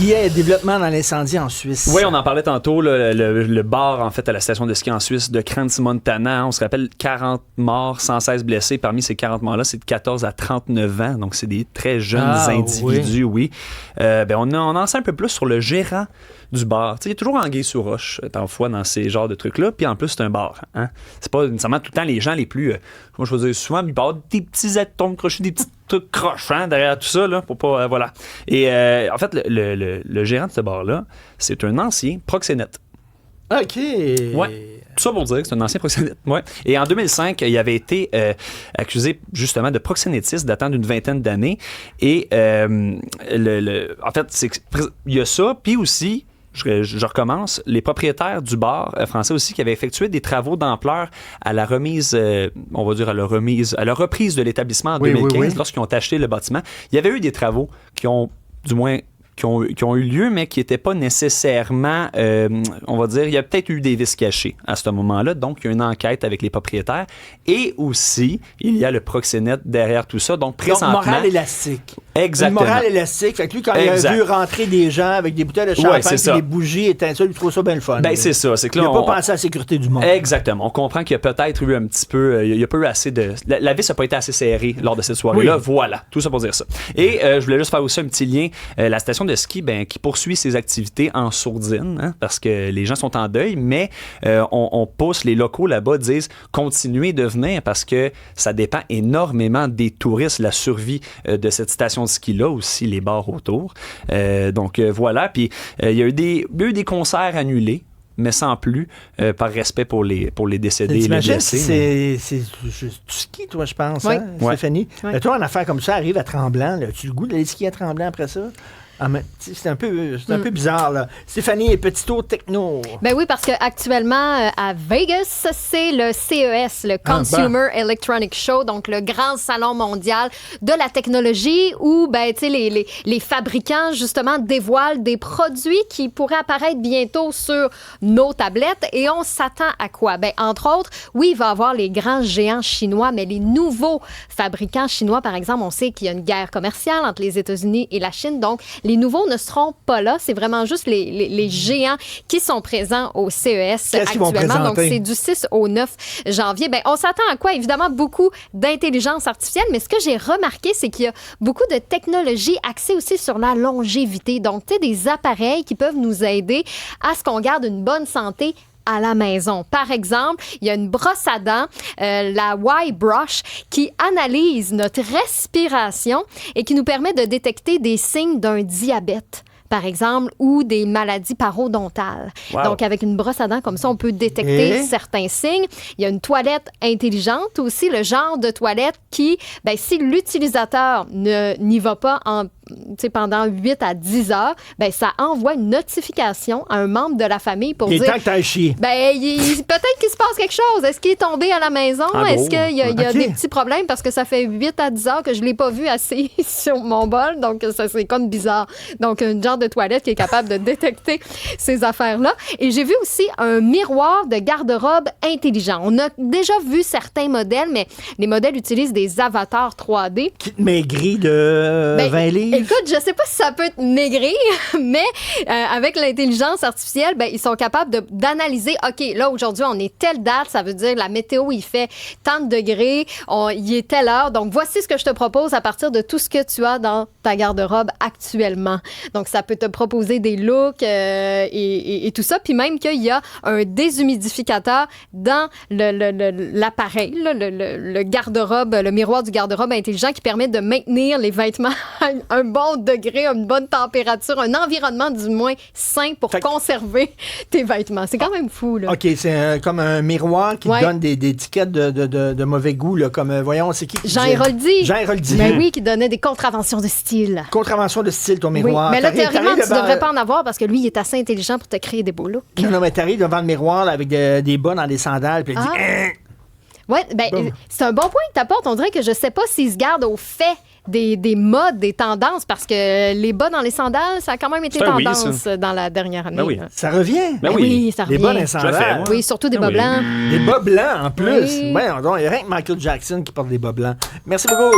Guillet, développement dans l'incendie en Suisse. Oui, on en parlait tantôt, le bar, en fait, à la station de ski en Suisse de Crans-Montana. On se rappelle 40 morts, 116 blessés. Parmi ces 40 morts-là, c'est de 14 à 39 ans. Donc, c'est des très jeunes individus, oui. On en sait un peu plus sur le gérant du bar. Tu sais, il y a toujours anguille sous roche, parfois, dans ces genres de trucs-là. Puis en plus, c'est un bar. Hein? C'est pas nécessairement tout le temps les gens les plus... moi, je veux dire, souvent, il peut y avoir des petits atomes crochus, des petits trucs crochants derrière tout ça, là, pour pas... voilà. Et en fait, le gérant de ce bar-là, c'est un ancien proxénète. OK. Ouais. Tout ça pour dire que c'est un ancien proxénète. Ouais. Et en 2005, il avait été accusé justement de proxénétisme datant d'une vingtaine d'années. Et en fait, il y a ça, puis aussi... Je recommence. Les propriétaires du bar français aussi qui avaient effectué des travaux d'ampleur à la remise, on va dire à la reprise de l'établissement en 2015 lorsqu'ils ont acheté le bâtiment. Il y avait eu des travaux qui ont eu lieu, mais qui n'étaient pas nécessairement, on va dire, il y a peut-être eu des vices cachés à ce moment-là. Donc, il y a une enquête avec les propriétaires. Et aussi, il y a le proxénète derrière tout ça. Donc, présentement... Donc, morale élastique. Exactement. Une morale élastique. Fait que lui, quand il a vu rentrer des gens avec des bouteilles de champagne et des bougies étincelles, il trouve ça bien le fun. Ben, c'est ça. C'est que là, il n'a pas pensé à la sécurité du monde. Exactement. On comprend qu'il y a peut-être eu un petit peu... il y a pas eu assez de... La vis n'a pas été assez serrée lors de cette soirée-là. Oui. Voilà. Tout ça pour dire ça. Et je voulais juste faire aussi un petit lien. La station de ski, qui poursuit ses activités en sourdine, hein, parce que les gens sont en deuil, mais on pousse, les locaux là-bas disent continuez de venir parce que ça dépend énormément des touristes, la survie de cette station de ski-là, aussi les bars autour. Donc voilà, puis il y a eu des concerts annulés, mais sans plus, par respect pour les décédés et les blessés. C'est du ski, toi, je pense, oui. Hein, Stéphanie? Oui. Toi, une affaire comme ça arrive à Tremblant. As-tu le goût d'aller skier à Tremblant après ça? Ah, mais c'est un peu bizarre, là. Stéphanie, petit tour techno. Ben oui, parce qu'actuellement, à Vegas, c'est le CES, le Consumer Electronic Show, donc le grand salon mondial de la technologie où, les fabricants, justement, dévoilent des produits qui pourraient apparaître bientôt sur nos tablettes. Et on s'attend à quoi? Entre autres, oui, il va y avoir les grands géants chinois, mais les nouveaux fabricants chinois, par exemple, on sait qu'il y a une guerre commerciale entre les États-Unis et la Chine, donc les nouveaux ne seront pas là. C'est vraiment juste les géants qui sont présents au CES actuellement. Donc, c'est du 6 au 9 janvier. On s'attend à quoi? Évidemment, beaucoup d'intelligence artificielle, mais ce que j'ai remarqué, c'est qu'il y a beaucoup de technologies axées aussi sur la longévité. Donc, tu sais, des appareils qui peuvent nous aider à ce qu'on garde une bonne santé à la maison. Par exemple, il y a une brosse à dents, la Y-Brush, qui analyse notre respiration et qui nous permet de détecter des signes d'un diabète, par exemple, ou des maladies parodontales. Wow. Donc, avec une brosse à dents comme ça, on peut détecter certains signes. Il y a une toilette intelligente aussi, le genre de toilette qui, si l'utilisateur n'y va pas pendant 8 à 10 heures, ça envoie une notification à un membre de la famille pour dire... Il est temps que t'ailles chier. Peut-être qu'il se passe quelque chose. Est-ce qu'il est tombé à la maison? Est-ce qu'il y a des petits problèmes? Parce que ça fait 8 à 10 heures que je ne l'ai pas vu assis sur mon bol. Donc, ça, c'est comme bizarre. Donc, un genre de toilette qui est capable de détecter ces affaires-là. Et j'ai vu aussi un miroir de garde-robe intelligent. On a déjà vu certains modèles, mais les modèles utilisent des avatars 3D. Qui te maigrit de 20 livres? Écoute, je sais pas si ça peut te maigrir, mais avec l'intelligence artificielle, ils sont capables d'analyser, OK, là, aujourd'hui, on est telle date, ça veut dire la météo, il fait tant de degrés, il est telle heure. Donc, voici ce que je te propose à partir de tout ce que tu as dans ta garde-robe actuellement. Donc, ça peut te proposer des looks et tout ça. Puis même qu'il y a un déshumidificateur dans l'appareil, le garde-robe, le miroir du garde-robe intelligent qui permet de maintenir les vêtements à un bon degré, une bonne température, un environnement du moins sain pour conserver tes vêtements. C'est quand même fou, là. OK, c'est comme un miroir qui te donne des étiquettes de mauvais goût, là, comme, voyons, c'est qui? Jean Héroldi. Jean Héroldi. Ben oui, qui donnait des contraventions de style. Contravention de style, ton miroir. Oui. Mais là, théoriquement, tu devrais pas en avoir parce que lui, il est assez intelligent pour te créer des beaux looks. Non, mais t'arrives devant le miroir là, avec des bas dans des sandales, puis il dit... Oui, c'est un bon point que tu apportes. On dirait que je sais pas s'il se garde au fait des modes, des tendances, parce que les bas dans les sandales, ça a quand même été tendance dans la dernière année. Oui. Ça revient? Oui, ça revient. Les bas dans les sandales. Oui, surtout des bas blancs. Des bas blancs, en plus. Oui. Il y a rien que Michael Jackson qui porte des bas blancs. Merci beaucoup.